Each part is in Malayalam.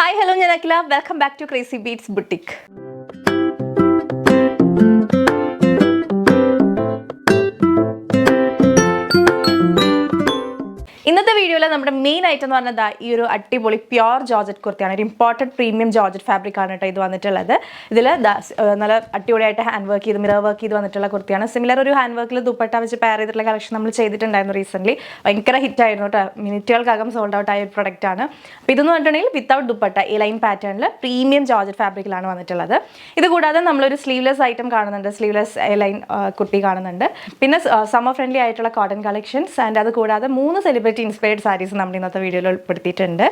Hi, hello, ഞാൻ അഖില. Welcome back to Crazy Beats Boutique. ഇന്നത്തെ വീഡിയോയിൽ നമ്മുടെ മെയിൻ ഐറ്റം എന്ന് പറഞ്ഞാൽ ഈ ഒരു അടിപൊളി പ്യോർ ജോർജറ്റ് കുർത്തിയാണ്. ഒരു ഇമ്പോർട്ടൻറ്റ് പ്രീമിയം ജോർജറ്റ് ഫാബ്രിക് ആണ് കേട്ടോ ഇത് വന്നിട്ടുള്ളത്. ഇതിൽ നല്ല അടിപൊളിയായിട്ട് ഹാൻഡ് വർക്ക് ചെയ്ത് മിറർ വർക്ക് ചെയ്ത് വന്നിട്ടുള്ള കുർത്തിയാണ്. സിമിലർ ഒരു ഹാൻഡ് വർക്കിൽ ദുപ്പട്ട വെച്ച് പെയർ ചെയ്തിട്ടുള്ള കളക്ഷൻ നമ്മൾ ചെയ്തിട്ടുണ്ടായിരുന്നു റീസെൻ്റ്ലി. ഭയങ്കര ഹിറ്റായിരുന്നു കേട്ടോ. മിനിറ്റുകൾക്കകം സോൾഡ് ഔട്ട് ആയ ഒരു പ്രൊഡക്റ്റാണ്. അപ്പോൾ ഇതെന്ന് പറഞ്ഞിട്ടുണ്ടെങ്കിൽ വിത്തൗട്ട് ദുപ്പട്ട ഈ ലൈൻ പാറ്റേണിൽ പ്രീമിയം ജോർജറ്റ് ഫാബ്രിക്കിലാണ് വന്നിട്ടുള്ളത്. ഇത് കൂടാതെ നമ്മളൊരു സ്ലീവ്ലെസ് ഐറ്റം കാണുന്നുണ്ട്, സ്ലീവ്ലെസ് ലൈൻ കുർത്തി കാണുന്നുണ്ട്. പിന്നെ സമ്മർ ഫ്രണ്ട്ലി ആയിട്ടുള്ള കോട്ടൺ കളക്ഷൻസ് ആൻഡ് അത് കൂടാതെ 3 സെലിബ്രിറ്റി ഇൻസ്പയർഡ് സാരീസ് നമ്മൾ ഇന്നത്തെ വീഡിയോയിൽ ഉൾപ്പെടുത്തിയിട്ടുണ്ട്.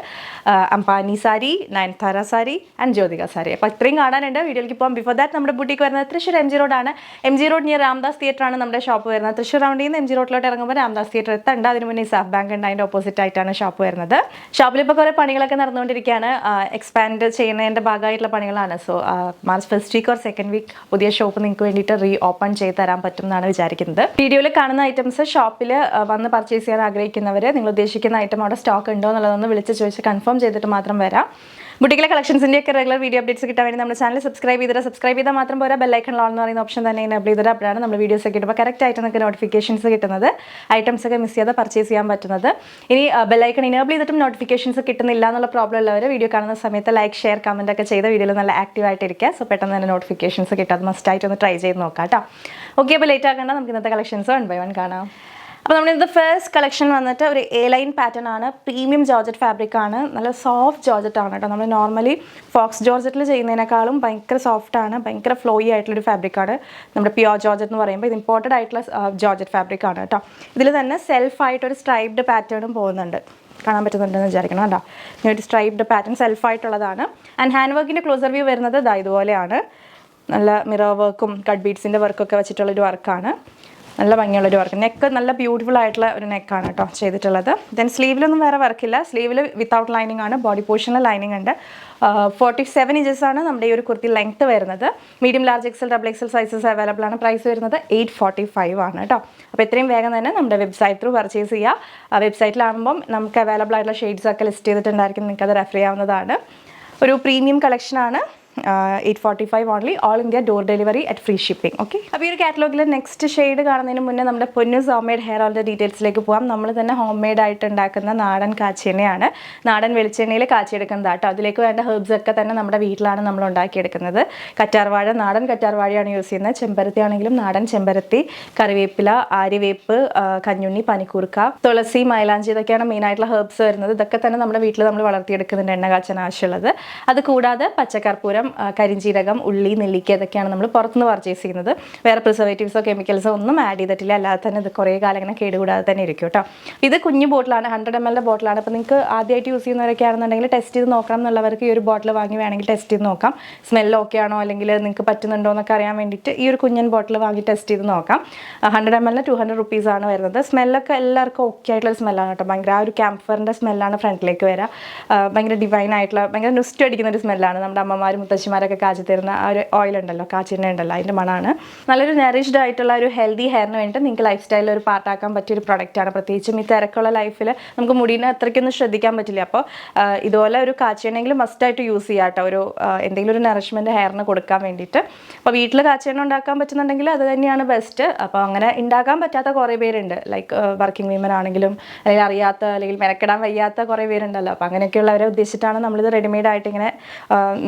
അംബാനി സാരി, നയൻതാര സാരി ആൻഡ് ജ്യോതിക സാരി. അപ്പോൾ ഇത്രയും കാണാനുണ്ട്. വീഡിയോയിലേക്ക് പോകാം. ബിഫോർ ദാറ്റ് നമ്മുടെ ബുട്ടിക്ക് വരുന്നത് തൃശ്ശൂർ MG റോഡാണ്. MG road near Ramdas theatre ആണ് നമ്മുടെ ഷോപ്പ് വരുന്നത്. തൃശ്ശൂർ റൗണ്ടിൽ നിന്ന് MG റോഡിലോട്ട് ഇറങ്ങുമ്പോൾ രാംദാസ് തിയേറ്റർ എത്തേണ്ട. അതിന് മുന്നേ സാഫ് ബാങ്ക് ഉണ്ട്, അതിൻ്റെ ഓപ്പോസിറ്റ് ആയിട്ടാണ് ഷോപ്പ് വരുന്നത്. ഷോപ്പിൽ ഇപ്പോൾ കുറേ പണികളൊക്കെ നടന്നുകൊണ്ടിരിക്കുകയാണ്. എക്സ്പാൻഡ് ചെയ്യുന്നതിൻ്റെ ഭാഗമായിട്ടുള്ള പണികളാണ്. So March first week or second week പുതിയ ഷോപ്പ് നിങ്ങൾക്ക് വേണ്ടിയിട്ട് റീ ഓപ്പൺ ചെയ്ത് തരാൻ പറ്റും എന്നാണ് വിചാരിക്കുന്നത്. വീഡിയോയിൽ കാണുന്ന ഐറ്റംസ് ഷോപ്പിൽ വന്ന് പർച്ചേസ് ചെയ്യാൻ ആഗ്രഹിക്കുന്നവർ നിങ്ങൾ ഉദ്ദേശിക്കുന്ന ഐറ്റം അവിടെ സ്റ്റോക്ക് ഉണ്ടോ എന്നുള്ളതൊന്ന് വിളിച്ച് ചോദിച്ച് കൺഫേം ചെയ്തിട്ട് മാത്രം വരാം. ബുട്ടിക്കിലെ കളക്ഷൻസിൻ്റെയൊക്കെ റെഗുലർ വീഡിയോ അപ്ഡേറ്റ്സ് കിട്ടാൻ വേണ്ടി നമ്മുടെ ചാനൽ സബ്സ്ക്രൈബ് ചെയ്താൽ മാത്രം പോരാ, ബെല്ലൈക്കൺ ഓൾ എന്ന് പറയുന്ന ഓപ്ഷൻ തന്നെ എനേബിൾ ചെയ്തിട്ട് അപ്പോഴാണ് നമ്മൾ വീഡിയോസ് ഒക്കെ ഇടുമ്പോൾ കറക്റ്റ് ആയിട്ട് നിങ്ങൾക്ക് നോട്ടിഫിക്കേഷൻസ് കിട്ടുന്നത്, ഐറ്റംസ് ഒക്കെ മിസ് ചെയ്യാതെ പർച്ചേസ് ചെയ്യാൻ പറ്റുന്നത്. ഇനി ബെല്ലൈക്കൺ ഇനേബിൾ ചെയ്തിട്ടും നോട്ടിഫിക്കേഷൻസ് കിട്ടുന്നില്ല എന്നുള്ള പ്രോബ്ലം ഉള്ളവർ വീഡിയോ കാണുന്ന സമയത്ത് ലൈക്ക്, ഷെയർ, കമൻറ്റ് ഒക്കെ ചെയ്ത് വീഡിയോയിൽ നല്ല ആക്റ്റീവ് ആയിട്ടിരിക്കുക. സോ പെട്ടെന്ന് തന്നെ നോട്ടിഫിക്കേഷൻസ് കിട്ടും. അത് മസ്റ്റായിട്ട് ഒന്ന് ട്രൈ ചെയ്ത് നോക്കാം കേട്ടോ. ഓക്കെ, അപ്പോൾ ലേറ്റ് ആക്കേണ്ട, നമുക്ക് ഇന്നത്തെ കളക്ഷൻസ് 1 by 1 കാണാം. അപ്പോൾ നമ്മൾ ഇന്നത്തെ ഫസ്റ്റ് കളക്ഷൻ വന്നിട്ട് ഒരു എ ലൈൻ പാറ്റേൺ ആണ്. പ്രീമിയം ജോർജറ്റ് ഫാബ്രിക് ആണ്. നല്ല സോഫ്റ്റ് ജോർജറ്റ് ആണ് കേട്ടോ. നമ്മൾ നോർമലി ഫോക്സ് ജോർജറ്റിൽ ചെയ്യുന്നതിനേക്കാളും ഭയങ്കര സോഫ്റ്റ് ആണ്, ഭയങ്കര ഫ്ലോയി ആയിട്ടുള്ളൊരു ഫാബ്രിക് ആണ്. നമ്മുടെ പ്യോർ ജോർജറ്റ് എന്ന് പറയുമ്പോൾ ഇത് ഇമ്പോർട്ടഡ് ആയിട്ടുള്ള ജോർജറ്റ് ഫാബ്രിക് ആണ് കേട്ടോ. ഇതിൽ തന്നെ സെൽഫായിട്ടൊരു സ്ട്രൈപ്ഡ് പാറ്റേണും പോകുന്നുണ്ട്, കാണാൻ പറ്റുന്നുണ്ടെന്ന് വിചാരിക്കണം കേട്ടോ. ഇങ്ങനെ ഒരു സ്ട്രൈപ്ഡ് പാറ്റേൺ സെൽഫായിട്ടുള്ളതാണ്. ആൻഡ് ഹാൻഡ് വർക്കിൻ്റെ ക്ലോസർ വ്യൂ വരുന്നത് ഇതുപോലെയാണ്. നല്ല മിറർ വർക്കും കട്ട് ബീഡ്സിൻ്റെ വർക്കൊക്കെ വെച്ചിട്ടുള്ളൊരു വർക്കാണ്. നല്ല ഭംഗിയുള്ളൊരു വർക്ക്. നെക്ക് നല്ല ബ്യൂട്ടിഫുൾ ആയിട്ടുള്ള ഒരു നെക്കാണ് കേട്ടോ ചെയ്തിട്ടുള്ളത്. ദെൻ സ്ലീവിലൊന്നും വേറെ വർക്കില്ല. സ്ലീവിൽ വിത്തൗട്ട് ലൈനിങ് ആണ്. ബോഡി പോർഷനിൽ ലൈനിങ് ഉണ്ട്. 47 ഇഞ്ചസ് ആണ് നമ്മുടെ ഈ ഒരു കുർത്തി ലെങ്ത്ത് വരുന്നത്. Medium, large, XL, XXL sizes available ആണ്. പ്രൈസ് വരുന്നത് 845 ആണ് കേട്ടോ. അപ്പോൾ എത്രയും വേഗം തന്നെ നമ്മുടെ വെബ്സൈറ്റ് ത്രൂ പർച്ചേസ് ചെയ്യുക. വെബ്സൈറ്റിലാകുമ്പം നമുക്ക് അവൈലബിൾ ആയിട്ടുള്ള ഷെയ്ഡ്സ് ഒക്കെ ലിസ്റ്റ് ചെയ്തിട്ടുണ്ടായിരിക്കും. നിങ്ങൾക്ക് അത് റെഫർ ചെയ്യാവുന്നതാണ്. ഒരു പ്രീമിയം കളക്ഷനാണ്. 845 only. All India door delivery at free shipping. Okay, അപ്പോൾ ഈ ഒരു കാറ്റലോഗിൽ നെക്സ്റ്റ് ഷെയ്ഡ് കാണുന്നതിന് മുന്നേ നമ്മുടെ പൊന്നൂസ് ഹോം മെയ്ഡ് ഹെയർ ഓയിലിൻ്റെ ഡീറ്റെയിൽസിലേക്ക് പോകാം. നമ്മൾ തന്നെ ഹോം മെയ്ഡ് ആയിട്ട് ഉണ്ടാക്കുന്ന നാടൻ കാച്ചെണ്ണയാണ്. നാടൻ വെളിച്ചെണ്ണയിൽ കാച്ചിയെടുക്കുന്നത് കേട്ടോ. അതിലേക്ക് വേണ്ട ഹെർബ്സ് ഒക്കെ തന്നെ നമ്മുടെ വീട്ടിലാണ് നമ്മൾ ഉണ്ടാക്കിയെടുക്കുന്നത്. കറ്റാർവാഴ, നാടൻ കറ്റാർവാഴയാണ് യൂസ് ചെയ്യുന്നത്. ചെമ്പരത്തി ആണെങ്കിലും നാടൻ ചെമ്പരത്തി, കറിവേപ്പില, ആര്യവേപ്പ്, കഞ്ഞുണ്ണി, പനിക്കൂർക്ക, തുളസി, മൈലാഞ്ചി, ഇതൊക്കെയാണ് മെയിനായിട്ടുള്ള ഹെർബ്സ് വരുന്നത്. ഇതൊക്കെ തന്നെ നമ്മുടെ വീട്ടിൽ നമ്മൾ വളർത്തിയെടുക്കുന്നുണ്ട് എണ്ണ കാച്ചാൻ ആവശ്യമുള്ളത്. അത് കൂടാതെ പച്ചക്കർപ്പൂരം, കരിഞ്ചീരകം, ഉള്ളി, നെല്ലിക്ക, ഇതൊക്കെയാണ് നമ്മൾ പുറത്തുനിന്ന് പർച്ചേസ് ചെയ്യുന്നത്. വേറെ പ്രിസർവേറ്റീവ്സോ കെമിക്കൽസോ ഒന്നും ആഡ് ചെയ്തിട്ടില്ല. അല്ലാതെ തന്നെ ഇത് കുറേ കാലം ഇങ്ങനെ കേടുകൂടാതെ തന്നെ ഇരിക്കും കേട്ടോ. ഇത് കുഞ്ഞു ബോട്ടിലാണ്, 100 ml ബോട്ടിലാണ്. അപ്പോൾ നിങ്ങൾക്ക് ആദ്യമായിട്ട് യൂസ് ചെയ്യുന്നവരൊക്കെ ആണെന്നുണ്ടെങ്കിൽ ടെസ്റ്റ് ചെയ്ത് നോക്കണം എന്നുള്ളവർക്ക് ഈ ഒരു ബോട്ടിൽ വാങ്ങി വേണമെങ്കിൽ ടെസ്റ്റ് ചെയ്ത് നോക്കാം. സ്മെല്ല് ഓക്കെ ആണോ അല്ലെങ്കിൽ നിങ്ങൾക്ക് പറ്റുന്നുണ്ടോ എന്നൊക്കെ അറിയാൻ വേണ്ടിയിട്ട് ഈ ഒരു കുഞ്ഞൻ ബോട്ടിൽ വാങ്ങി ടെസ്റ്റ് ചെയ്ത് നോക്കാം. 100 ml 200 rupees ആണ് വരുന്നത്. സ്മെല്ലൊക്കെ എല്ലാവർക്കും ഓക്കെ ആയിട്ടുള്ള സ്മെല്ലാണ് കേട്ടോ. ഭയങ്കര ആ ഒരു ക്യാംഫറിൻ്റെ സ്മെല്ലാണ് ഫ്രണ്ടിലേക്ക് വരിക. ഭയങ്കര ഡിവൈൻ ആയിട്ടുള്ള, ഭയങ്കര നുസ്റ്റ് അടിക്കുന്ന ഒരു സ്മെല്ലാണ്. നമ്മുടെ അമ്മമാരും മുത്തശ്ശിമാരൊക്കെ കാച്ചി തരുന്ന ആ ഒരു ഓയിൽ ഉണ്ടല്ലോ, കാച്ചെണ്ണ ഉണ്ടല്ലോ, അതിൻ്റെ മണമാണ്. നല്ലൊരു നറിഷ്ഡ് ആയിട്ടുള്ള ഒരു ഹെൽത്തി ഹെയറിന് വേണ്ടിയിട്ട് നിങ്ങൾക്ക് ലൈഫ് സ്റ്റൈലിൽ ഒരു പാർട്ടാക്കാൻ പറ്റിയൊരു പ്രൊഡക്റ്റാണ്. പ്രത്യേകിച്ചും ഈ തിരക്കുള്ള ലൈഫിൽ നമുക്ക് മുടീനെ അത്രയ്ക്കൊന്നും ശ്രദ്ധിക്കാൻ പറ്റില്ല. അപ്പോൾ ഇതുപോലെ ഒരു കാച്ചെണ്ണയെങ്കിലും മസ്റ്റായിട്ട് യൂസ് ചെയ്യാം കേട്ടോ. ഒരു എന്തെങ്കിലും ഒരു നറിഷ്മെൻറ്റ് ഹെയറിന് കൊടുക്കാൻ വേണ്ടിയിട്ട്. അപ്പോൾ വീട്ടിൽ കാച്ചെണ്ണ ഉണ്ടാക്കാൻ പറ്റുന്നുണ്ടെങ്കിൽ അത് തന്നെയാണ് ബെസ്റ്റ്. അപ്പോൾ അങ്ങനെ ഉണ്ടാക്കാൻ പറ്റാത്ത കുറേ പേരുണ്ട്, ലൈക്ക് വർക്കിംഗ് വിമൻ ആണെങ്കിലും അല്ലെങ്കിൽ അറിയാത്ത അല്ലെങ്കിൽ മെനക്കെടാൻ വയ്യാത്ത കുറേ പേരുണ്ടല്ലോ. അപ്പോൾ അങ്ങനെയൊക്കെയുള്ളവരെ ഉദ്ദേശിച്ചിട്ടാണ് നമ്മളിത് റെഡിമെയ്ഡ് ആയിട്ട് ഇങ്ങനെ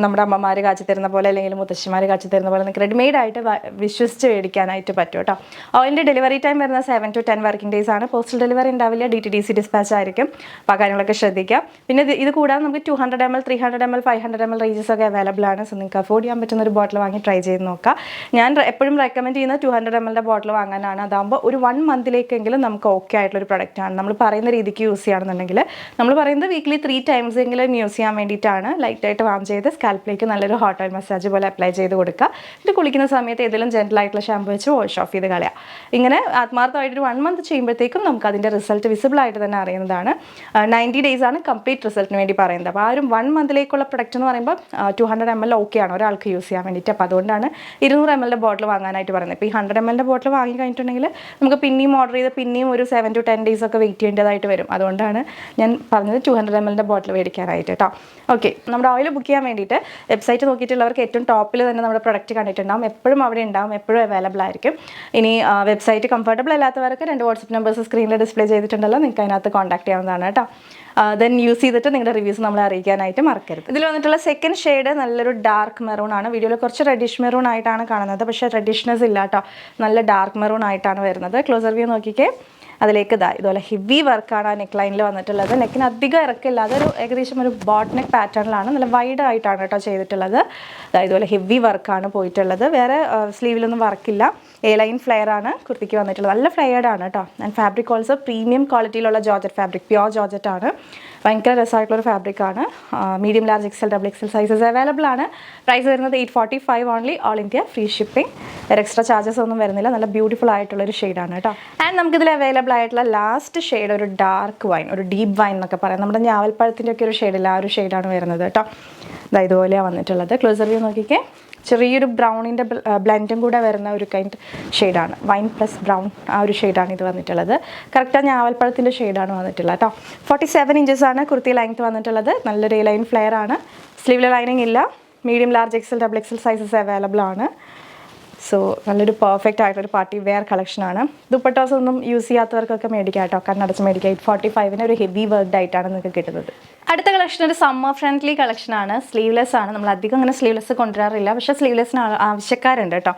നമ്മുടെ അമ്മമാർ കാച്ചി തരുന്ന പോലെ അല്ലെങ്കിൽ മുത്തശ്ശിമാർ കാച്ചി തരുന്ന പോലെ നിങ്ങൾക്ക് റെഡിമെയ്ഡ് ആയിട്ട് വിശ്വസിച്ച് മേടിക്കാനായിട്ട് പറ്റും കേട്ടോ. അതിൻ്റെ ഡെലിവറി ടൈം വരുന്നത് 7 to 10 വർക്കിംഗ് ഡേയ്സ് ആണ്. പോസ്റ്റൽ ഡെലിവറി ഉണ്ടാവില്ല, DTDC ഡിസ്പാച്ച് ആയിരിക്കും. അപ്പോൾ ആ കാര്യങ്ങളൊക്കെ ശ്രദ്ധിക്കാം. പിന്നെ ഇത് കൂടാതെ നമുക്ക് 200 ml, 300 ml, 500 ml റേഞ്ചസ് ഒക്കെ അവൈലബിൾ ആണ്. സോ നിങ്ങൾക്ക് അഫോർഡ് ചെയ്യാൻ പറ്റുന്ന ഒരു ബോട്ടിൽ വാങ്ങി ട്രൈ ചെയ്ത് നോക്കാം. ഞാൻ എപ്പോഴും റെക്കമെൻഡ് ചെയ്യുന്നത് 200 ml ബോട്ടിൽ വാങ്ങാനാണ്. അതാകുമ്പോൾ ഒരു 1 monthിലേക്കെങ്കിലും നമുക്ക് ഓക്കെ ആയിട്ടുള്ളൊരു പ്രൊഡക്റ്റാണ്. നമ്മൾ പറയുന്ന രീതിക്ക് യൂസ് ചെയ്യുകയാണെന്നുണ്ടെങ്കിൽ, നമ്മൾ പറയുന്നത് വീക്ക്ലി 3 times എങ്കിലും യൂസ് ചെയ്യാൻ വേണ്ടിയിട്ടാണ്. ലൈറ്റായിട്ട് വാം ചെയ്ത് സ്കാൽപ്പിലേക്ക് നല്ലൊരു നല്ലൊരു ഹോട്ട് ഓയിൽ മസാജ് പോലെ അപ്ലൈ ചെയ്ത് കൊടുക്കുക. ഇത് കുളിക്കുന്ന സമയത്ത് ഏതെങ്കിലും ജെൻറ്റലായിട്ടുള്ള ഷാമ്പു വെച്ച് വാഷ് ഓഫ് ചെയ്ത് കളയുക. ഇങ്ങനെ ആത്മാർത്ഥമായിട്ടൊരു 1 മന്ത് ചെയ്യുമ്പോഴത്തേക്കും നമുക്ക് അതിൻ്റെ റിസൾട്ട് വിസിബിൾ ആയിട്ട് തന്നെ അറിയുന്നതാണ്. 90 days ആണ് കംപ്ലീറ്റ് റിസൾട്ടിന് വേണ്ടി പറയുന്നത്. അപ്പോൾ ആ ഒരു 1 മന്തിലേക്കുള്ള പ്രൊഡക്റ്റ് എന്ന് പറയുമ്പോൾ 200 ml ഓക്കെയാണ് ഒരാൾക്ക് യൂസ് ചെയ്യാൻ വേണ്ടിയിട്ട്. അപ്പോൾ അതുകൊണ്ടാണ് 200 ml ബോട്ടിൽ വാങ്ങാനായിട്ട് പറയുന്നത്. ഇപ്പോൾ ഈ 100 ml ബോട്ടിൽ വാങ്ങി കഴിഞ്ഞിട്ടുണ്ടെങ്കിൽ നമുക്ക് പിന്നെയും ഓർഡർ ചെയ്ത് പിന്നെയും ഒരു 7 to 10 days ഒക്കെ വെയിറ്റ് ചെയ്യേണ്ടതായിട്ട് വരും. അതുകൊണ്ടാണ് ഞാൻ പറഞ്ഞത് 200 ml ബോട്ടിൽ മേടിക്കാനായിട്ട് കേട്ടോ. ഓക്കെ, നമ്മുടെ ഓയിൽ ബുക്ക് ചെയ്യാൻ വേണ്ടിയിട്ട് വെബ്സൈറ്റ് നോക്കിയിട്ടുള്ളവർക്ക് ഏറ്റവും ടോപ്പിൽ തന്നെ നമ്മുടെ പ്രൊഡക്റ്റ് കണ്ടിട്ടുണ്ടാവും. എപ്പോഴും അവിടെ ഉണ്ടാവും, എപ്പോഴും അവൈലബിൾ ആയിരിക്കും. ഇനി വെബ്സൈറ്റ് കംഫർട്ടബിൾ അല്ലാത്തവർക്ക് 2 വാട്സപ്പ് നമ്പേഴ്സ് സ്ക്രീനിൽ ഡിസ്പ്ലേ ചെയ്തിട്ടുണ്ടല്ലോ, നിങ്ങൾക്ക് അതിനകത്ത് കോൺടാക്ട് ചെയ്യാവുന്നതാണ് കേട്ടോ. ദെൻ യൂസ് ചെയ്തിട്ട് നിങ്ങളുടെ റിവ്യൂസ് നമ്മളെ അറിയിക്കാനായിട്ട് മറക്കരുത്. ഇതിൽ വന്നിട്ടുള്ള സെക്കൻഡ് ഷെയ്ഡ് നല്ലൊരു ഡാർക്ക് മെറൂൺ ആണ്. വീഡിയോയിൽ കുറച്ച് റെഡിഷ് മെറൂൺ ആയിട്ടാണ് കാണുന്നത്, പക്ഷേ റെഡിഷ്നെസ് ഇല്ല കേട്ടോ, നല്ല ഡാർക്ക് മെറൂൺ ആയിട്ടാണ് വരുന്നത്. ക്ലോസർ വ്യൂ നോക്കിക്കേ, അതിലേക്ക് ഇതുപോലെ ഹെവി വർക്കാണ് ആ നെക്ക് ലൈനിൽ വന്നിട്ടുള്ളത്. നെക്കിന് അധികം ഇറക്കില്ല, അതൊരു ഏകദേശം ഒരു ബോട്ട് നെക്ക് പാറ്റേണിലാണ്, നല്ല വൈഡ് ആയിട്ടാണ് കേട്ടോ ചെയ്തിട്ടുള്ളത്. ഇതുപോലെ ഹെവി വർക്കാണ് പോയിട്ടുള്ളത്. വേറെ സ്ലീവിലൊന്നും വർക്കില്ല. എ ലൈൻ ഫ്ലെയർ ആണ് കുർത്തിക്ക് വന്നിട്ടുള്ളത്. നല്ല ഫ്ലെയർഡ് ആണ് കേട്ടോ. ആൻഡ് ഫാബ്രിക് ഓൾസോ പ്രീമിയം ക്വാളിറ്റിയിലുള്ള ജോർജറ്റ് ഫാബ്രിക്, പ്യോർ ജോർജറ്റ് ആണ്. ഭയങ്കര രസമായിട്ടുള്ളൊരു ഫാബ്രിക്കാണ്. Medium, large, XL, double XL sizes available ആണ്. പ്രൈസ് വരുന്നത് 845 only, all India free shipping. വേറെ എക്സ്ട്രാ ചാർജസ് ഒന്നും വരുന്നില്ല. നല്ല ബ്യൂട്ടിഫുൾ ആയിട്ടുള്ളൊരു ഷെയ്ഡാണ് കേട്ടോ. ആൻഡ് നമുക്കിതിൽ അവൈലബിൾ ആയിട്ടുള്ള ലാസ്റ്റ് ഷെയ്ഡ് ഒരു ഡാർക്ക് വൈൻ, ഒരു ഡീപ്പ് വൈൻ എന്നൊക്കെ പറയാം. നമ്മുടെ ഞാവൽപ്പഴത്തിൻ്റെ ഒക്കെ ഒരു ഷെയ്ഡില്ല, ആ ഒരു ഷെയ്ഡാണ് വരുന്നത് കേട്ടോ. ഇതുപോലെയാണ് വന്നിട്ടുള്ളത്. ക്ലോസർ വ്യൂ നോക്കിക്കേ, ചെറിയൊരു ബ്രൗണിൻ്റെ ബ്ലെൻഡും കൂടെ വരുന്ന ഒരു കൈൻഡ് ഷെയ്ഡാണ്. വൈൻ പ്ലസ് ബ്രൗൺ, ആ ഒരു ഷെയ്ഡാണ് ഇത് വന്നിട്ടുള്ളത്. കറക്റ്റാണ് ഞാവൽപ്പഴത്തിൻ്റെ ഷെയ്ഡാണ് വന്നിട്ടുള്ളത് കേട്ടോ. 47 inches ആണ് കുർത്തി ലെങ്ത് വന്നിട്ടുള്ളത്. നല്ലൊരു എ ലൈൻ ഫ്ലെയർ ആണ്. സ്ലീവിൽ ലൈനിങ് ഇല്ല. Medium, large, XL, double XL sizes available ആണ്. സോ നല്ലൊരു പെർഫെക്റ്റ് ആയിട്ടൊരു പാർട്ടി വെയർ കളക്ഷനാണ്. ദുപ്പട്ടാസ് ഒന്നും യൂസ് ചെയ്യാത്തവർക്കൊക്കെ മേടിക്കാം കേട്ടോ, കണ്ണടച്ച് മേടിക്കാം. 845 ഒരു ഹെവി വർക്ക്ഡ് ആയിട്ടാണ് നിങ്ങൾക്ക് കിട്ടുന്നത്. അടുത്ത കളക്ഷൻ ഒരു സമ്മർ ഫ്രണ്ട്ലി കളക്ഷനാണ്. സ്ലീവ്ലെസ് ആണ്. നമ്മൾ അധികം അങ്ങനെ സ്ലീവ്ലെസ് കൊണ്ടുവരാറില്ല, പക്ഷേ സ്ലീവ്ലെസ്സിന് ആവശ്യക്കാരുണ്ട് കേട്ടോ.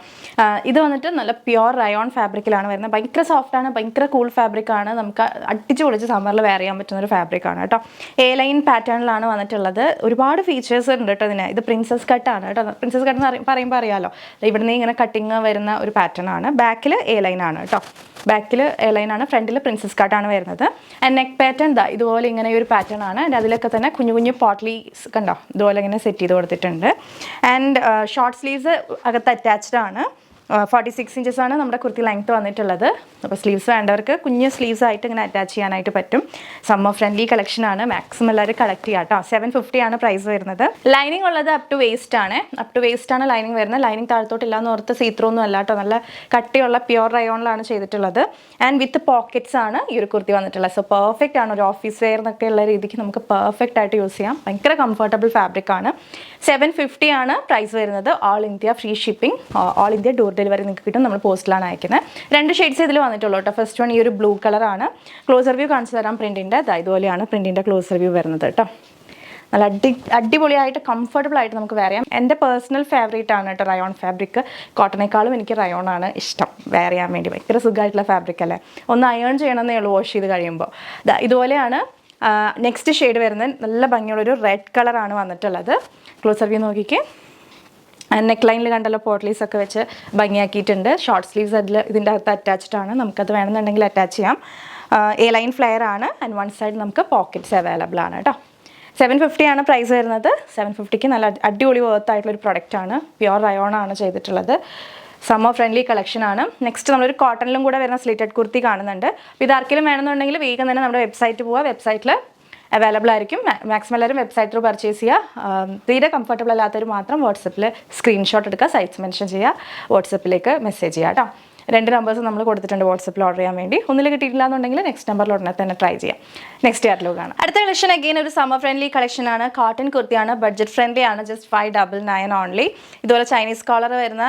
ഇത് വന്നിട്ട് നല്ല പ്യുവർ റയോൺ ഫാബ്രിക്കിലാണ് വരുന്നത്. ഭയങ്കര സോഫ്റ്റാണ്, ഭയങ്കര കൂൾ ഫാബ്രിക്കാണ്. നമുക്ക് അടിച്ച് പൊളിച്ച് സമ്മറിൽ വെയർ ചെയ്യാൻ പറ്റുന്ന ഒരു ഫാബ്രിക്കാണ് കേട്ടോ. എ ലൈൻ പാറ്റേണിലാണ് വന്നിട്ടുള്ളത്. ഒരുപാട് ഫീച്ചേഴ്സ് ഉണ്ട് കേട്ടോ ഇതിന്. ഇത് പ്രിൻസസ് കട്ടാണ് കേട്ടോ. പ്രിൻസസ് കട്ട് എന്ന് പറയുമ്പോൾ അറിയാമല്ലോ, ഇവിടുന്ന് ഇങ്ങനെ കട്ടിങ് വരുന്ന ഒരു പാറ്റേൺ ആണ്. ബാക്കിൽ എ ലൈൻ ആണ് കേട്ടോ. ബാക്കിൽ എ ലൈൻ ആണ്, ഫ്രണ്ടിൽ പ്രിൻസസ് കട്ടാണ് വരുന്നത്. ആൻഡ് നെക്ക് പാറ്റേൺ ഇതുപോലെ ഇങ്ങനെ ഒരു പാറ്റേൺ ആണ്. ആൻഡ് അതിലൊക്കെ തന്നെ കുഞ്ഞു കുഞ്ഞു പോട്ട്ലീസ് കണ്ടോ, ഇതുപോലെ ഇങ്ങനെ സെറ്റ് ചെയ്ത് കൊടുത്തിട്ടുണ്ട്. ആൻഡ് ഷോർട്ട് സ്ലീവ്സ് അകത്ത് അറ്റാച്ച്ഡ് ആണ്. 46 inches ആണ് നമ്മുടെ കുർത്തി ലെങ്ത് വന്നിട്ടുള്ളത്. അപ്പോൾ സ്ലീവ്സ് വേണ്ടവർക്ക് കുഞ്ഞ് സ്ലീവ്സ് ആയിട്ട് ഇങ്ങനെ അറ്റാച്ച് ചെയ്യാനായിട്ട് പറ്റും. സമ്മർ ഫ്രണ്ട്ലി കളക്ഷനാണ്. മാക്സിമം എല്ലാവരും കളക്ട് ചെയ്യാം കേട്ടോ. 750 ആണ് പ്രൈസ് വരുന്നത്. ലൈനിങ് ഉള്ളത് അപ് ടു വേസ്റ്റ് ആണ്. അപ് ടു വേസ്റ്റ് ആണ് ലൈനിങ് വരുന്നത്. ലൈനിങ് താഴത്തോട്ടില്ല എന്ന് ഓർത്ത് സീത്രോ ഒന്നും അല്ല കേട്ടോ. നല്ല കട്ടിയുള്ള പ്യുവർ റയോണിലാണ് ചെയ്തിട്ടുള്ളത്. ആൻഡ് വിത്ത് പോക്കറ്റ്സ് ആണ് ഈ ഒരു കുർത്തി വന്നിട്ടുള്ളത്. സോ പെർഫെക്റ്റ് ആണ്. ഒരു ഓഫീസ് വെയർ എന്നൊക്കെ ഉള്ള രീതിക്ക് നമുക്ക് പെർഫെക്റ്റ് ആയിട്ട് യൂസ് ചെയ്യാം. ഭയങ്കര കംഫർട്ടബിൾ ഫാബ്രിക് ആണ്. 750 ആണ് പ്രൈസ് വരുന്നത്. All India free shipping, all India door delivery നിങ്ങൾക്ക് കിട്ടും. നമ്മൾ പോസ്റ്റിലാണ് അയക്കുന്നത്. 2 ഷെയ്ഡ്സ് ഇതിൽ വന്നിട്ടുള്ളൂ കേട്ടോ. ഫസ്റ്റ് വൺ ഈ ഒരു ബ്ലൂ കളറാണ്. ക്ലോസർ വ്യൂ കാണിച്ചു തരാം പ്രിൻറ്റിൻ്റെ. ഇതുപോലെയാണ് പ്രിൻറ്റിൻ്റെ ക്ലോസർ വ്യൂ വരുന്നത് കേട്ടോ. നല്ല അടിപൊളിയായിട്ട് കംഫർട്ടബിൾ ആയിട്ട് നമുക്ക് വെയർ ചെയ്യാം. എൻ്റെ പേഴ്സണൽ ഫേവറേറ്റ് ആണ് കേട്ടോ റയോൺ ഫാബ്രിക്. കോട്ടനേക്കാളും എനിക്ക് റയോണാണ് ഇഷ്ടം വെയർ ചെയ്യാൻ വേണ്ടി. ഭയങ്കര സുഖമായിട്ടുള്ള ഫാബ്രിക് അല്ലേ. ഒന്ന് അയേൺ ചെയ്യണമെന്നേ ഉള്ളൂ വാഷ് ചെയ്ത് കഴിയുമ്പോൾ. ഇതുപോലെയാണ് നെക്സ്റ്റ് ഷെയ്ഡ് വരുന്നത്. നല്ല ഭംഗിയുള്ളൊരു റെഡ് കളറാണ് വന്നിട്ടുള്ളത്. ക്ലോസർ വ്യൂ നോക്കിക്കേ. നെക്ക് ലൈനിൽ കണ്ടല്ലോ പോട്ട്ലീസ് ഒക്കെ വെച്ച് ഭംഗിയാക്കിയിട്ടുണ്ട്. ഷോർട്ട് സ്ലീവ്സ് ഇതിൻ്റെ അകത്ത് അറ്റാച്ച്ഡ് ആണ്. നമുക്കത് വേണമെന്നുണ്ടെങ്കിൽ അറ്റാച്ച് ചെയ്യാം. എ ലൈൻ ഫ്ലെയർ ആണ്. ആൻഡ് വൺ സൈഡ് നമുക്ക് പോക്കറ്റ്സ് അവൈലബിൾ ആണ് കേട്ടോ. 750 ആണ് പ്രൈസ് വരുന്നത്. 750ക്ക് നല്ല അടിപൊളി വർത്തായിട്ടുള്ളൊരു പ്രൊഡക്റ്റാണ്. പ്യുവർ റയോൺ ആണ് ചെയ്തിട്ടുള്ളത്. സമ്മർ ഫ്രണ്ട്ലി കളക്ഷനാണ്. നെക്സ്റ്റ് നമ്മളൊരു കോട്ടണിലും കൂടെ വരുന്ന സ്ലിറ്റഡ് കുർത്തി കാണുന്നുണ്ട്. അപ്പോൾ ഇത് ആർക്കെങ്കിലും വേണമെന്നുണ്ടെങ്കിൽ വേഗം തന്നെ നമ്മുടെ വെബ്സൈറ്റ് പോവുക. വെബ്സൈറ്റിൽ അവൈലബിൾ ആയിരിക്കും. മാക്സിമം എല്ലാവരും വെബ്സൈറ്റ് ത്രൂ പർച്ചേസ് ചെയ്യുക. തീരെ കംഫർട്ടബിൾ അല്ലാത്തവർ മാത്രം വാട്സപ്പിൽ സ്ക്രീൻഷോട്ട് എടുക്കുക, സൈറ്റ്സ് മെൻഷൻ ചെയ്യുക, വാട്സപ്പിലേക്ക് മെസ്സേജ് ചെയ്യുക കേട്ടോ. 2 നമ്പേഴ്സ് നമ്മൾ കൊടുത്തിട്ടുണ്ട് വാട്സപ്പിൽ ഓർഡർ ചെയ്യാൻ വേണ്ടി. ഒന്നിൽ കിട്ടിയിട്ടില്ല എന്നുണ്ടെങ്കിൽ നെക്സ്റ്റ് നമ്പറിൽ ഉടനെ തന്നെ ട്രൈ ചെയ്യാം. നെക്സ്റ്റ് കാറ്റലോഗാണ്. അടുത്ത കളക്ഷൻ അഗെയിൻ ഒരു സമ്മർ ഫ്രണ്ട്ലി കളക്ഷനാണ്. കോട്ടൺ കുർത്തിയാണ്. ബഡ്ജറ്റ് ഫ്രണ്ട്ലി ആണ്. Just 599 only. ഇതുപോലെ ചൈനീസ് കോളർ വരുന്ന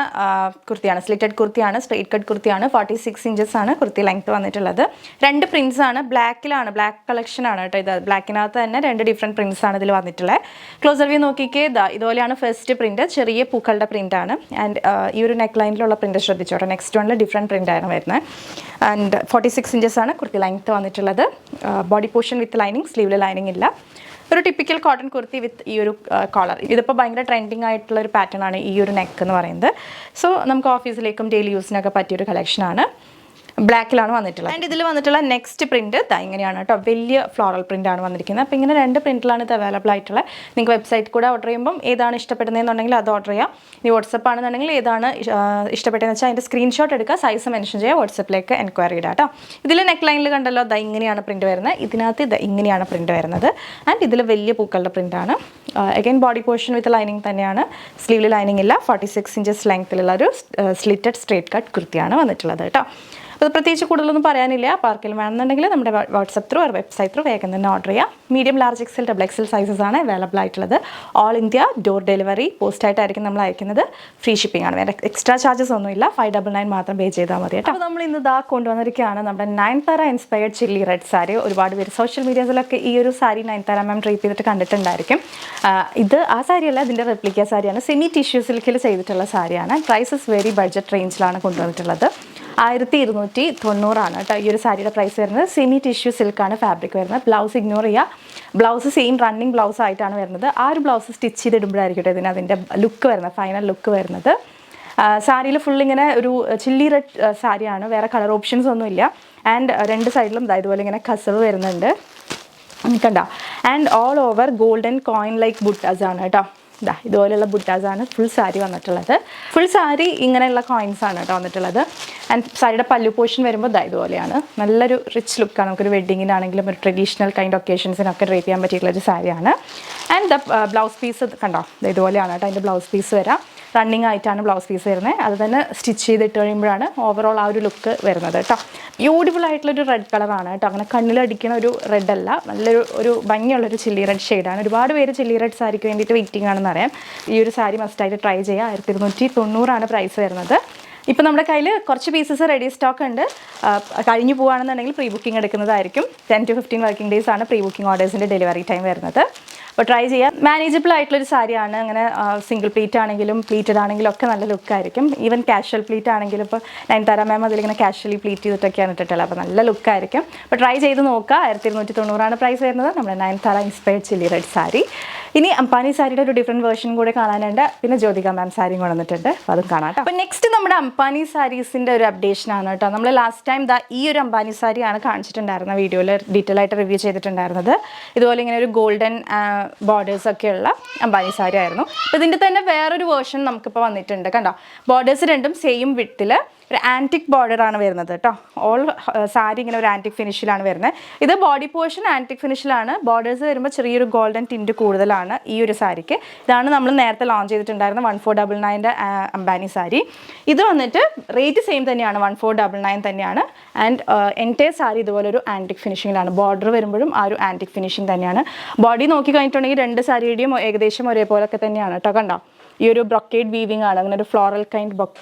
കുർത്തിയാണ്. സ്ലിറ്റഡ് കുർത്തിയാണ്. സ്ട്രെയിറ്റ് കട്ട് കുർത്തിയാണ്. 46 inches ആണ് കുർത്തി ലെങ്ത് വന്നിട്ടുള്ളത്. 2 പ്രിൻസ് ആണ്. ബ്ലാക്കിലാണ്. ബ്ലാക്ക് കളക്ഷനാണ് കേട്ടോ ഇത്. ബ്ലാക്കിനകത്ത് തന്നെ 2 ഡിഫറെൻറ്റ് പ്രിൻസ് ആണ് ഇതിൽ വന്നിട്ടുള്ളത്. ക്ലോസർ വ്യൂ നോക്കിക്കേ. ഇതുപോലെയാണ് ഫസ്റ്റ് പ്രിൻറ്റ്. ചെറിയ പൂക്കളുടെ പ്രിൻ്റ് ആണ്. ആൻഡ് ഈ ഒരു നെക്ക് ലൈനിലുള്ള പ്രിൻറ്റ് ശ്രദ്ധിച്ചോട്ടെ. നെക്സ്റ്റ് വണ്ണിൽ ഡിഫറെൻറ്റ് പ്രിൻ്റാണ് വരുന്നത്. ആൻഡ് 46 inches ആണ് കുർത്തി ലെങ്ത് വന്നിട്ടുള്ളത്. ബോഡി പോർഷൻ വിത്ത് ലൈനിങ്, സ്ലീവിൽ ലൈനിങ് ഇല്ല. ഒരു ടിപ്പിക്കൽ കോട്ടൺ കുർത്തി വിത്ത് ഈ ഒരു കോളർ. ഇതിപ്പോൾ ഭയങ്കര ട്രെൻഡിങ് ആയിട്ടുള്ള ഒരു പാറ്റേൺ ആണ് ഈ ഒരു നെക്ക് എന്ന് പറയുന്നത്. സോ നമുക്ക് ഓഫീസിലേക്കും ഡെയിലി യൂസിനൊക്കെ പറ്റിയൊരു കളക്ഷനാണ്. ബ്ലാക്കിലാണ് വന്നിട്ടുള്ളത്. ആൻഡ് ഇതിൽ വന്നിട്ടുള്ള നെക്സ്റ്റ് പ്രിൻറ്റ് ഇങ്ങനെയാണ് കേട്ടോ, വലിയ ഫ്ലോറൽ പ്രിൻ്റ് ആണ് വന്നിരിക്കുന്നത്. അപ്പോൾ ഇങ്ങനെ 2 പ്രിൻറ്റിലാണ് ഇത് അവൈലബിൾ ആയിട്ടുള്ളത്. നിങ്ങൾക്ക് വെബ്സൈറ്റ് കൂടെ ഓർഡർ ചെയ്യുമ്പം ഏതാണ് ഇഷ്ടപ്പെടുന്നതെന്നുണ്ടെങ്കിൽ അത് ഓർഡർ ചെയ്യാം. ഇനി വാട്സപ്പ് ആണെന്നുണ്ടെങ്കിൽ ഏതാണ് ഇഷ്ടപ്പെട്ടതെന്ന് വെച്ചാൽ അതിൻ്റെ സ്ക്രീൻഷോട്ട് എടുക്കുക, സൈസ് മെൻഷൻ ചെയ്യുക, വാട്സപ്പിലേക്ക് എൻക്വയറി ഇടാം കേട്ടോ. ഇതിൽ നെക്ക് ലൈനിൽ കണ്ടല്ലോ ഇങ്ങനെയാണ് പ്രിൻറ്റ് വരുന്നത്, ഇതിനകത്ത് ഇങ്ങനെയാണ് പ്രിൻറ്റ് വരുന്നത്. ആൻഡ് ഇതിൽ വലിയ പൂക്കളുടെ പ്രിൻ്റാണ്. Again body portion with lining തന്നെയാണ്, സ്ലീവിൽ ലൈനിങ് ഇല്ല. 46 ഇഞ്ചസ് ലെങ്ത്തിലുള്ള ഒരു സ്ലിറ്റഡ് സ്ട്രേറ്റ് കട്ട് കുർത്തിയാണ് വന്നിട്ടുള്ളത് കേട്ടോ. അത് പ്രത്യേകിച്ച് കൂടുതലൊന്നും പറയാനില്ല. അപ്പോൾ ആർക്കെങ്കിലും വേണമെന്നുണ്ടെങ്കിൽ നമ്മുടെ വാട്സപ്പ് ത്രൂ വെബ്സൈറ്റ് ത്രൂ വേഗം തന്നെ ഓർഡർ ചെയ്യാം. Medium, large, XL, double XL sizes ആണ് അവൈലബിൾ ആയിട്ടുള്ളത്. ഓൾ ഇന്ത്യ ഡോർ ഡെലിവറി, പോസ്റ്റായിട്ടായിരിക്കും നമ്മൾ അയക്കുന്നത്. ഫ്രീ ഷിപ്പിംഗ് ആണ്, വേറെ എക്സ്ട്രാ ചാർജസ് ഒന്നുമില്ല. 599 മാത്രം പേ ചെയ്താൽ മതി കേട്ടോ. അപ്പോൾ നമ്മൾ ഇന്ന് കൊണ്ടുവന്നിരിക്കുകയാണ് നമ്മുടെ Nayanthara inspired chilli red sari. ഒരുപാട് പേര് സോഷ്യൽ മീഡിയാസിലൊക്കെ ഈ ഒരു സാരി നയൻതാര മാം ഡ്രേപ്പ് ചെയ്തിട്ട് കണ്ടിട്ടുണ്ടായിരിക്കും. ഇത് ആ സാരിയല്ല, ഇതിൻ്റെ റെപ്ലിക്ക സാരിയാണ്. സെമി ടിഷ്യൂ സിൽക്കിൽ ചെയ്തിട്ടുള്ള സാരിയാണ്. പ്രൈസസ് വെരി ബഡ്ജറ്റ് റേഞ്ചിലാണ് കൊണ്ടുവന്നിട്ടുള്ളത്. 1290 കേട്ടോ ഈ ഒരു സാരിയുടെ പ്രൈസ് വരുന്നത്. സെമി ടിഷ്യൂ സിൽക്കാണ് ഫാബ്രിക് വരുന്നത്. ബ്ലൗസ് ഇഗ്നോർ ചെയ്യുക. ബ്ലൗസ് സെയിം റണ്ണിങ് ബ്ലൗസ് ആയിട്ടാണ് വരുന്നത്. ആ ഒരു ബ്ലൗസ് സ്റ്റിച്ച് ചെയ്തിടുമ്പോഴായിരിക്കും അതിൻ്റെ ലുക്ക് വരുന്നത്, ഫൈനൽ ലുക്ക് വരുന്നത്. സാരിയിൽ ഫുൾ ഇങ്ങനെ ഒരു ചില്ലി റെഡ് സാരിയാണ്, വേറെ കളർ ഓപ്ഷൻസ് ഒന്നുമില്ല. ആൻഡ് 2 സൈഡിലും ഇതുപോലെ ഇങ്ങനെ കസവ് വരുന്നുണ്ട് കണ്ട. And all over golden coin like buttas ആണ് കേട്ടോ. ഇതുപോലെയുള്ള ബുട്ടാസാണ് ഫുൾ സാരി വന്നിട്ടുള്ളത്. ഫുൾ സാരി ഇങ്ങനെയുള്ള കോയിൻസ് ആണ് കേട്ടോ വന്നിട്ടുള്ളത്. ആൻഡ് സാരിയുടെ പല്ലു പോർഷൻ വരുമ്പോൾ ഇതുപോലെയാണ്. നല്ലൊരു റിച്ച് ലുക്കാണ്. നമുക്കൊരു വെഡ്ഡിങ്ങിനാണെങ്കിലും ഒരു ട്രഡീഷണൽ കൈൻഡ് ഒക്കേഷൻസിനൊക്കെ ഡ്രേപ്പ് ചെയ്യാൻ പറ്റിയിട്ടുള്ളൊരു സാരിയാണ്. ആൻഡ് ബ്ലൗസ് പീസ് കണ്ടോ ഇതുപോലെയാണ് കേട്ടോ അതിൻ്റെ ബ്ലൗസ് പീസ് വരാം. റണ്ണിങ് ആയിട്ടാണ് ബ്ലൗസ് പീസ് വരുന്നത്. അത് തന്നെ സ്റ്റിച്ച് ചെയ്തിട്ട് കഴിയുമ്പോഴാണ് ഓവറോൾ ആ ഒരു ലുക്ക് വരുന്നത് കേട്ടോ. ബ്യൂട്ടിഫുൾ ആയിട്ടുള്ളൊരു റെഡ് കളറാണ് കേട്ടോ. അങ്ങനെ കണ്ണിലടിക്കുന്ന ഒരു റെഡ് അല്ല, നല്ലൊരു ഭംഗിയുള്ളൊരു ചില്ലി റെഡ് ഷെയ്ഡാണ്. ഒരുപാട് പേര് ചില്ലി റെഡ് സാരിക്ക് വേണ്ടിയിട്ട് വെയിറ്റിംഗ് ആണെന്ന് അറിയാം. ഈ ഒരു സാരി മസ്റ്റായിട്ട് ട്രൈ ചെയ്യുക. 1290 പ്രൈസ് വരുന്നത്. ഇപ്പോൾ നമ്മുടെ കയ്യിൽ കുറച്ച് പീസസ് റെഡി സ്റ്റോക്ക് ഉണ്ട്. കഴിഞ്ഞു പോകുകയാണെന്നുണ്ടെങ്കിൽ പ്രീ ബുക്കിംഗ് എടുക്കുന്നതായിരിക്കും. 10 to 15 വർക്കിംഗ് ഡേയ്സ് ആണ് പ്രീ ബുക്കിംഗ് ഓർഡേഴ്സിൻ്റെ ഡെലിവറി ടൈം വരുന്നത്. അപ്പോൾ ട്രൈ ചെയ്യാം. മാനേജബിൾ ആയിട്ടുള്ളൊരു സാരിയാണ്. അങ്ങനെ സിംഗിൾ പ്ലീറ്റ് ആണെങ്കിലും പ്ലീറ്റഡ് ആണെങ്കിലും ഒക്കെ നല്ല ലുക്കായിരിക്കും. ഈവൻ കാഷ്വൽ പ്ലീറ്റ് ആണെങ്കിലും ഇപ്പോൾ നയൻതാര മാം അതിലിങ്ങനെ കാഷ്വലി പ്ലീറ്റ് ചെയ്തിട്ടൊക്കെയാണ് ഇട്ടിട്ടുള്ളത്. അപ്പോൾ നല്ല ലുക്കായിരിക്കും. അപ്പോൾ ട്രൈ ചെയ്ത് നോക്കുക. 1290 പ്രൈസ് വരുന്നത് നമ്മുടെ Nayanthara inspired chilli red sari. ഇനി അംബാനി സാരിയുടെ ഒരു ഡിഫറെൻറ്റ് വേർഷൻ കൂടെ കാണാനുണ്ട്. പിന്നെ ജ്യോതിക മാം സാരിയും കൊണ്ടുവന്നിട്ടുണ്ട്. അപ്പോൾ അതും കാണാം. അപ്പോൾ നെക്സ്റ്റ് നമ്മുടെ അംബാനി സാരീസിൻ്റെ ഒരു അപ്ഡേഷനാണ് കേട്ടോ. നമ്മൾ ലാസ്റ്റ് ടൈം ഈ ഒരു അംബാനി സാരിയാണ് കാണിച്ചിട്ടുണ്ടായിരുന്ന വീഡിയോയിൽ ഡീറ്റെയിൽ ആയിട്ട് റിവ്യൂ ചെയ്തിട്ടുണ്ടായിരുന്നത്. ഇതുപോലെ ഇങ്ങനെ ഒരു ഗോൾഡൻ ബോർഡേഴ്സ് ഒക്കെയുള്ള അംബാനി സാരി ആയിരുന്നു. അപ്പോൾ ഇതിൻ്റെ തന്നെ വേറൊരു വേർഷൻ നമുക്കിപ്പോൾ വന്നിട്ടുണ്ട് കണ്ടോ. ബോർഡേഴ്സ് രണ്ടും സെയിം വിഡ്ത്തിൽ ഒരു ആൻറ്റിക് ബോർഡറാണ് വരുന്നത് കേട്ടോ. ഓൾ സാരി ഇങ്ങനെ ഒരു ആൻറ്റിക് ഫിനിഷിലാണ് വരുന്നത്. ഇത് ബോഡി പോർഷൻ ആൻറ്റിക് ഫിനിഷിലാണ്. ബോർഡേഴ്സ് വരുമ്പോൾ ചെറിയൊരു ഗോൾഡൻ ടിൻറ്റ് കൂടുതലാണ് ഈ ഒരു സാരിക്ക്. ഇതാണ് നമ്മൾ നേരത്തെ ലോഞ്ച് ചെയ്തിട്ടുണ്ടായിരുന്ന 1499 അംബാനി സാരി. ഇത് വന്നിട്ട് റേറ്റ് സെയിം തന്നെയാണ്, 1499 തന്നെയാണ്. ആൻഡ് എൻറ്റയർ സാരി ഇതുപോലെ ഒരു ആൻറ്റിക് ഫിനിഷിങ്ങിലാണ്. ബോർഡർ വരുമ്പോഴും ആ ഒരു ആൻറ്റിക് ഫിനിഷിങ് തന്നെയാണ്. ബോഡി നോക്കി കഴിഞ്ഞിട്ടുണ്ടെങ്കിൽ 2 സാരിയുടെയും ഏകദേശം ഒരേപോലൊക്കെ തന്നെയാണ് കേട്ടോ. കണ്ടോ ഈ ഒരു ബ്രൊക്കേഡ് വീവിംഗ് ആണ്, അങ്ങനെ ഒരു ഫ്ലോറൽ കൈൻഡ്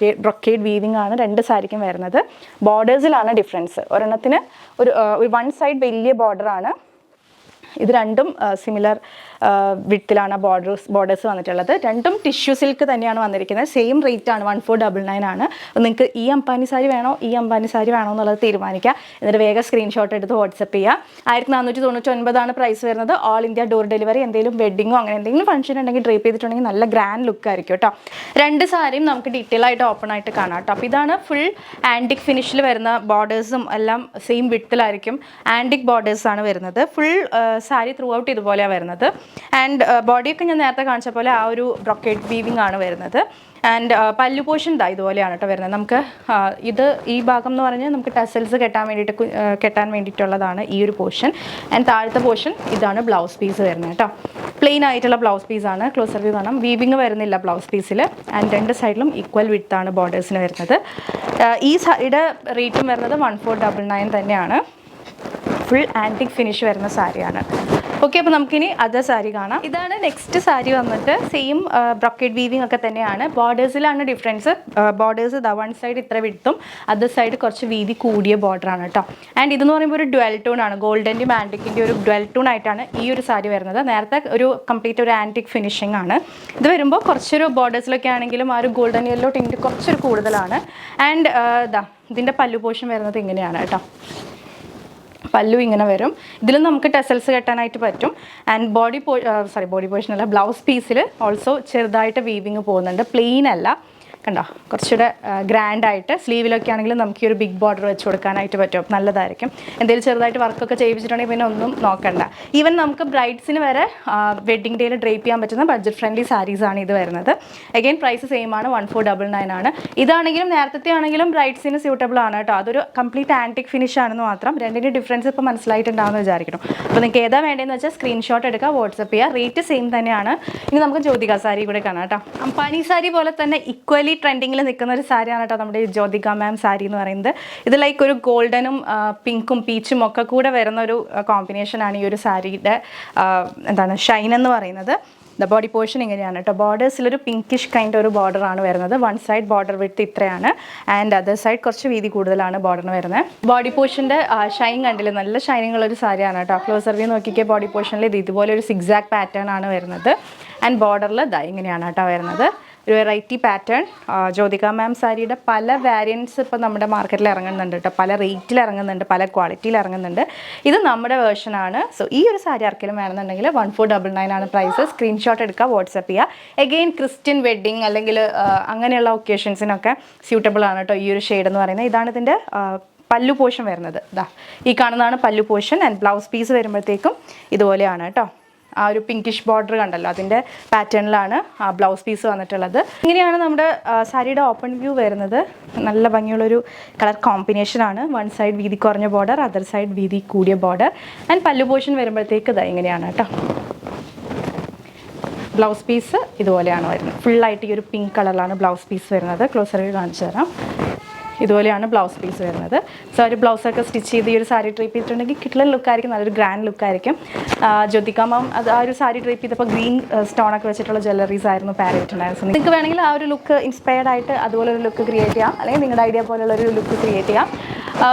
ബ്രൊക്കേഡ് വീവിംഗ് ആണ് 2 സാരിക്കും വരുന്നത്. ബോർഡേഴ്സിലാണ് ഡിഫറൻസ്. ഒരെണ്ണത്തിന് ഒരു 1 സൈഡ് വലിയ ബോർഡറാണ്. ഇത് രണ്ടും സിമിലർ വിഡ്ത്തിലാണ് ബോർഡേഴ്സ് വന്നിട്ടുള്ളത്. രണ്ടും ടിഷ്യൂ സിൽക്ക് തന്നെയാണ് വന്നിരിക്കുന്നത്. സെയിം റേറ്റ് ആണ്, 1499 ആണ്. അപ്പോൾ നിങ്ങൾക്ക് ഈ അംബാനി സാരി വേണോ ഈ അംബാനി സാരി വേണോ എന്നുള്ളത് തീരുമാനിക്കുക. എന്നിട്ട് വേഗം സ്ക്രീൻഷോട്ട് എടുത്ത് വാട്സപ്പ് ചെയ്യുക. 1499 പ്രൈസ് വരുന്നത്. All India door delivery. എന്തെങ്കിലും വെഡിങ്ങോ അങ്ങനെ എന്തെങ്കിലും ഫംഗ്ഷൻ ഉണ്ടെങ്കിൽ ഡ്രേപ്പ് ചെയ്തിട്ടുണ്ടെങ്കിൽ നല്ല ഗ്രാൻഡ് ലുക്ക് ആയിരിക്കും കേട്ടോ. 2 സാരിയും നമുക്ക് ഡീറ്റെയിൽ ആയിട്ട് ഓപ്പൺ ആയിട്ട് കാണാം കേട്ടോ. അപ്പോൾ ഇതാണ് ഫുൾ ആൻറ്റിക് ഫിനിഷിൽ വരുന്ന ബോർഡേഴ്സും എല്ലാം സെയിം വിഡ്ത്തിലായിരിക്കും. ആൻറ്റിക് ബോർഡേഴ്സാണ് വരുന്നത്. ഫുൾ സാരി ത്രൂ ഔട്ട് ഇതുപോലെയാണ് വരുന്നത്. ആൻഡ് ബോഡിയൊക്കെ ഞാൻ നേരത്തെ കാണിച്ച പോലെ ആ ഒരു ബ്രൊക്കേഡ് വീവിംഗ് ആണ് വരുന്നത്. ആൻഡ് പല്ലു പോർഷൻ ഇതുപോലെയാണ് കേട്ടോ വരുന്നത്. നമുക്ക് ഇത് ഈ ഭാഗം എന്ന് പറഞ്ഞാൽ നമുക്ക് ടസൽസ് കെട്ടാൻ വേണ്ടിയിട്ടുള്ളതാണ് ഈ ഒരു പോർഷൻ. ആൻഡ് താഴത്തെ പോർഷൻ ഇതാണ് ബ്ലൗസ് പീസ് വരുന്നത് കേട്ടോ. പ്ലെയിൻ ആയിട്ടുള്ള ബ്ലൗസ് പീസാണ്. ക്ലോസർ വ്യൂ കാണാം. വീവിങ് വരുന്നില്ല ബ്ലൗസ് പീസിൽ. ആൻഡ് 2 സൈഡിലും ഈക്വൽ വിഡ്ത്താണ് ബോർഡേഴ്സിന് വരുന്നത്. ഈ സാരിയുടെ റേറ്റും വരുന്നത് 1499 തന്നെയാണ്. ഫുൾ ആൻറ്റിക് ഫിനിഷ് വരുന്ന സാരിയാണ്. ഓക്കെ, അപ്പോൾ നമുക്കിനി അതർ സാരി കാണാം. ഇതാണ് നെക്സ്റ്റ് സാരി വന്നിട്ട് സെയിം ബ്രൊക്കേഡ് വീവിംഗ് ഒക്കെ തന്നെയാണ്. ബോർഡേഴ്സിലാണ് ഡിഫറൻസ്. ബോർഡേഴ്സ് 1 സൈഡ് ഇത്ര വിഡ്ത്തും അതർ സൈഡ് കുറച്ച് വീതി കൂടിയ ബോർഡറാണ് കേട്ടോ. ആൻഡ് ഇതെന്ന് പറയുമ്പോൾ ഒരു ഡ്വൽ ടൂൺ ആണ്. ഗോൾഡൻ്റെയും ആൻറ്റിക്കിൻ്റെ ഒരു ഡ്വൽ ടൂൺ ആയിട്ടാണ് ഈ ഒരു സാരി വരുന്നത്. നേരത്തെ ഒരു കംപ്ലീറ്റ് ഒരു ആൻറ്റിക് ഫിനിഷിംഗ് ആണ്. ഇത് വരുമ്പോൾ കുറച്ചൊരു ബോർഡേഴ്സിലൊക്കെ ആണെങ്കിലും ആ ഒരു ഗോൾഡൻ യെല്ലോ ടിൻറ്റ് കുറച്ചൊരു കൂടുതലാണ്. ആൻഡ് ഇതിൻ്റെ പല്ലു പോർഷൻ വരുന്നത് ഇങ്ങനെയാണ് കേട്ടോ. പല്ലു ഇങ്ങനെ വരും. ഇതിലും നമുക്ക് ടെസൽസ് കെട്ടാനായിട്ട് പറ്റും. ആൻഡ് ബോഡി പോർഷൻ അല്ല, ബ്ലൗസ് പീസിൽ ഓൾസോ ചെറുതായിട്ട് വീവിങ് പോകുന്നുണ്ട്. പ്ലെയിൻ അല്ല, കണ്ടോ കുറച്ചുകൂടെ ഗ്രാൻഡായിട്ട് സ്ലീവിലൊക്കെ ആണെങ്കിലും നമുക്ക് ഈ ഒരു ബിഗ് ബോർഡർ വെച്ച് കൊടുക്കാനായിട്ട് പറ്റും, നല്ലതായിരിക്കും. എന്തെങ്കിലും ചെറുതായിട്ട് വർക്കൊക്കെ ചെയ്യിച്ചിട്ടുണ്ടെങ്കിൽ പിന്നെ ഒന്നും നോക്കണ്ട. ഈവൻ നമുക്ക് ബ്രൈഡ്സിന് വരെ വെഡ്ഡിംഗ് ഡേയിൽ ഡ്രേപ്പ് ചെയ്യാൻ പറ്റുന്ന ബഡ്ജറ്റ് ഫ്രണ്ട്ലി സാരീസാണ് ഇത് വരുന്നത്. അഗെയിൻ പ്രൈസ് സെയിം ആണ്, 1499 ആണ്. ഇതാണെങ്കിലും നേരത്തെ ആണെങ്കിലും ബ്രൈഡ്സിന് സ്യൂട്ടബിൾ ആണ് കേട്ടോ. അതൊരു കംപ്ലീറ്റ് ആൻറ്റിക് ഫിനിഷ് ആണെന്ന് മാത്രം. രണ്ടിൻ്റെ ഡിഫറൻസ് ഇപ്പോൾ മനസ്സിലായിട്ടുണ്ടാവുമെന്ന് വിചാരിക്കണം. അപ്പോൾ നിങ്ങൾക്ക് ഏതാ വേണ്ടതെന്ന് വെച്ചാൽ സ്ക്രീൻഷോട്ട് എടുക്കുക, വാട്സപ്പ് ചെയ്യുക. റേറ്റ് സെയിം തന്നെയാണ്. ഇനി നമുക്ക് ജ്യോതിക സാരി കൂടെ കാണാം കേട്ടോ. അംപാനി സാരി പോലെ തന്നെ ഇക്വലി ട്രെൻഡിങ്ങിൽ നിൽക്കുന്ന ഒരു സാരിയാണ് കേട്ടോ നമ്മുടെ ജ്യോതിക മാം സാരി എന്ന് പറയുന്നത്. ഇത് ലൈക്ക് ഒരു ഗോൾഡനും പിങ്കും പീച്ചും ഒക്കെ കൂടെ വരുന്ന ഒരു കോമ്പിനേഷനാണ് ഈ ഒരു സാരിയുടെ ഷൈൻ എന്ന് പറയുന്നത്. ബോഡി പോർഷൻ ഇങ്ങനെയാണ് കേട്ടോ. ബോർഡേഴ്സിലൊരു പിങ്കിഷ് കൈൻഡ് ഒരു ബോർഡറാണ് വരുന്നത്. വൺ സൈഡ് ബോർഡർ വിഡ്ത്ത് ഇത്രയാണ്, ആൻഡ് അതർ സൈഡ് കുറച്ച് വീതി കൂടുതലാണ് ബോർഡറിന് വരുന്നത്. ബോഡി പോർഷൻ്റെ ഷൈൻ കണ്ടില്ല, നല്ല ഷൈനിങ് ഉള്ളൊരു സാരിയാണ് കേട്ടോ. ക്ലോസർ വ്യൂ നോക്കിക്കേ, ബോഡി പോർഷനിൽ ഇത് ഇതുപോലെ ഒരു സിക്സാക് പാറ്റേൺ ആണ് വരുന്നത്. ആൻഡ് ബോർഡറിൽ ഇങ്ങനെയാണ് കേട്ടോ വരുന്നത്, ഒരു വെറൈറ്റി പാറ്റേൺ. ജ്യോതിക മാം സാരിയുടെ പല വാരിയൻസ് ഇപ്പോൾ നമ്മുടെ മാർക്കറ്റിൽ ഇറങ്ങുന്നുണ്ട് കേട്ടോ. പല റേറ്റിൽ ഇറങ്ങുന്നുണ്ട്, പല ക്വാളിറ്റിയിൽ ഇറങ്ങുന്നുണ്ട്. ഇത് നമ്മുടെ വേർഷനാണ്. സോ ഈ ഒരു സാരി ആർക്കെങ്കിലും വേണമെന്നുണ്ടെങ്കിൽ 1499 ആണ് പ്രൈസ്. സ്ക്രീൻഷോട്ട് എടുക്കുക, വാട്സപ്പ് ചെയ്യുക. എഗെയിൻ ക്രിസ്ത്യൻ വെഡ്ഡിങ് അല്ലെങ്കിൽ അങ്ങനെയുള്ള ഒക്കേഷൻസിനൊക്കെ സ്യൂട്ടബിൾ ആണ് കേട്ടോ ഈ ഒരു ഷെയ്ഡ് എന്ന് പറയുന്നത്. ഇതാണ് ഇതിൻ്റെ പല്ലു പോർഷൻ വരുന്നത്. ഈ കാണുന്നതാണ് പല്ലു പോർഷൻ. ആൻഡ് ബ്ലൗസ് പീസ് വരുമ്പോഴത്തേക്കും ഇതുപോലെയാണ് കേട്ടോ. ആ ഒരു പിങ്കിഷ് ബോർഡർ കണ്ടല്ലോ, അതിൻ്റെ പാറ്റേണിലാണ് ആ ബ്ലൗസ് പീസ് വന്നിട്ടുള്ളത്. ഇങ്ങനെയാണ് നമ്മുടെ സാരിയുടെ ഓപ്പൺ വ്യൂ വരുന്നത്. നല്ല ഭംഗിയുള്ളൊരു കളർ കോമ്പിനേഷനാണ്. വൺ സൈഡ് വീതി കുറഞ്ഞ ബോർഡർ, അതർ സൈഡ് വീതി കൂടിയ ബോർഡർ. ആൻഡ് പല്ലു പോർഷൻ വരുമ്പോഴത്തേക്ക് ഇങ്ങനെയാണ് കേട്ടോ. ബ്ലൗസ് പീസ് ഇതുപോലെയാണ് വരുന്നത്. ഫുള്ളായിട്ട് ഈ ഒരു പിങ്ക് കളറിലാണ് ബ്ലൗസ് പീസ് വരുന്നത്. ക്ലോസർ വ്യൂ കാണിച്ചു തരാം. ഇതുപോലെയാണ് ബ്ലൗസ് പീസ് വരുന്നത്. സോ ഒരു ബ്ലൗസൊക്കെ സ്റ്റിച്ച് ചെയ്ത് ഈ ഒരു സാരി ഡ്രേപ്പ് ചെയ്തിട്ടുണ്ടെങ്കിൽ കിട്ടുന്ന ലുക്കായിരിക്കും, നല്ലൊരു ഗ്രാൻഡ് ലുക്കായിരിക്കും. ജ്യോതിക മാം ആ ഒരു സാരി ഡ്രേപ്പ് ചെയ്തപ്പോൾ ഗ്രീൻ സ്റ്റോണൊക്കെ വെച്ചിട്ടുള്ള ജ്വല്ലറീസ് ആയിരുന്നു പാർ ചെയ്തിട്ടുണ്ടായിരുന്നത്. നിങ്ങൾക്ക് വേണമെങ്കിൽ ആ ഒരു ലുക്ക് ഇൻസ്പയർഡ് ആയിട്ട് അതുപോലെ ഒരു ലുക്ക് ക്രിയേറ്റ് ചെയ്യാം, അല്ലെങ്കിൽ നിങ്ങളുടെ ഐഡിയ പോലുള്ള ഒരു ലുക്ക് ക്രിയേറ്റ് ചെയ്യാം.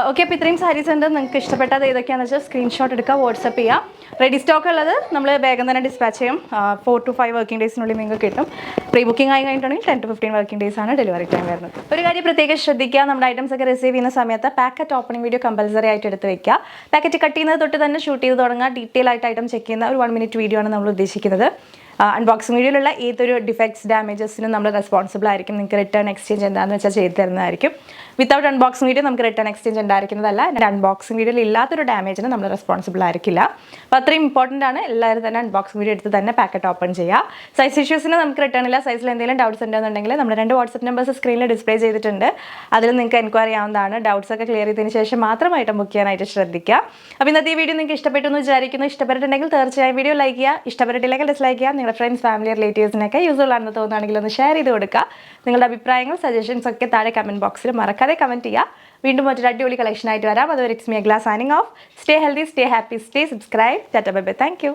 ഓക്കെ, അപ്പോൾ ഇത്രയും സാരീസ് ഉണ്ട്. നിങ്ങൾക്ക് ഇഷ്ടപ്പെട്ടത് ഏതൊക്കെയാണെന്ന് വെച്ചാൽ സ്ക്രീൻഷോട്ട് എടുക്കുക, വാട്സപ്പ് ചെയ്യാം. റെഡി സ്റ്റോക്ക് ഉള്ളത് നമ്മൾ വേഗം തന്നെ ഡിസ്പാച്ച് ചെയ്യും. 4 to 5 വർക്കിംഗ് ഡേയ്സിനുള്ളിൽ നിങ്ങൾക്ക് കിട്ടും. പ്രീ ബുക്കിംഗ് ആയി കഴിഞ്ഞിട്ടുണ്ടെങ്കിൽ 10 to 15 വർക്കിംഗ് ഡേയ്സ് ആണ് ഡെലിവറി ടൈം വരുന്നത്. ഒരു കാര്യം പ്രത്യേകം ശ്രദ്ധിക്കുക, നമ്മുടെ ഐറ്റംസ് ഒക്കെ റിസീവ് ചെയ്യുന്ന സമയത്ത് പാക്കറ്റ് ഓപ്പണിംഗ് വീഡിയോ കമ്പൽസറി ആയിട്ട് എടുത്ത് വെക്കുക. പാക്കറ്റ് കട്ട് ചെയ്യുന്നത് തൊട്ട് തന്നെ ഷൂട്ട് ചെയ്ത് തുടങ്ങുക. ഡീറ്റെയിൽ ആയിട്ട് ഐറ്റം ചെക്ക് ചെയ്യുന്ന ഒരു 1 minute വീഡിയോ ആണ് നമ്മൾ ഉദ്ദേശിക്കുന്നത്. അൺബോക്സിംഗ് വീഡിയോയിലുള്ള ഏതൊരു ഡിഫക്ട്സ് ഡാമേജസിനും നമ്മൾ റെസ്പോൺസിബിൾ ആയിരിക്കും. നിങ്ങൾക്ക് റിട്ടേൺ എക്സ്ചേഞ്ച് എന്താണെന്ന് വെച്ചാൽ ചെയ്ത് തരുന്നതായിരിക്കും. വിത്തൗട്ട് അൺബോക്സിംഗ് വീഡിയോ നമുക്ക് റിട്ടേൺ എക്സ്ചേഞ്ച് ഉണ്ടായിരിക്കുന്നതല്ല. അൺബോക്സിംഗ് വീഡിയോയിൽ ഇല്ലാത്തൊരു ഡാമേജിന് നമ്മൾ റെസ്പോൺസിബിൾ ആയിരിക്കില്ല. അപ്പോൾ അത്രയും ഇമ്പോർട്ടൻ്റ് ആണ്. എല്ലാവരും തന്നെ അൺബോക്സിംഗ് വീഡിയോ എടുത്ത് തന്നെ പാക്കറ്റ് ഓപ്പൺ ചെയ്യുക. സൈസ് ഇഷ്യൂസിന് നമുക്ക് റിട്ടേൺ ഇല്ല. സൈസിൽ എന്തെങ്കിലും ഡൗട്ട്സ് ഉണ്ടെന്നുണ്ടെങ്കിൽ നമ്മുടെ 2 വാട്സപ്പ് നമ്പേഴ്സ് സ്ക്രീനിൽ ഡിസ്പ്ലേ ചെയ്തിട്ടുണ്ട്. അതിൽ നിങ്ങൾക്ക് എൻക്വയറി ചെയ്യാവുന്നതാണ്. ഡൗട്ട്സ് ഒക്കെ ക്ലിയർ ചെയ്തതിന് ശേഷം മാത്രമായിട്ട് ബുക്ക് ചെയ്യാനായിട്ട് ശ്രദ്ധിക്കുക. അപ്പോൾ ഇന്നത്തെ ഈ വീഡിയോ നിങ്ങൾക്ക് ഇഷ്ടപ്പെട്ടു എന്ന് വിചാരിക്കുന്നു. ഇഷ്ടപ്പെട്ടിട്ടുണ്ടെങ്കിൽ തീർച്ചയായും വീഡിയോ ലൈക്ക് ചെയ്യുക. ഇഷ്ടപ്പെട്ടിട്ടില്ലെങ്കിൽ ഡിസ്ലൈക്ക് ചെയ്യുക. നിങ്ങളുടെ ഫ്രണ്ട്സ്, ഫാമിലി, റിലേറ്റീവ്സിനൊക്കെ യൂസ്ഫുൾ ആണെന്ന് തോന്നുകയാണെങ്കിൽ ഒന്ന് ഷെയർ ചെയ്ത് കൊടുക്കുക. നിങ്ങളുടെ അഭിപ്രായങ്ങൾ, സജഷൻസ് ഒക്കെ താഴെ കമൻറ്റ് ബോക്സിൽ മറക്കാതെ കമൻറ്റ് ചെയ്യുക. വീണ്ടും മറ്റൊരു അടിപൊളി കളക്ഷൻ ആയിട്ട് വരാം. അതുവരെ ഇറ്റ്സ് മീ അഗ്ല signing off. Stay healthy, stay happy, stay subscribe. Tata bye bye. Thank U.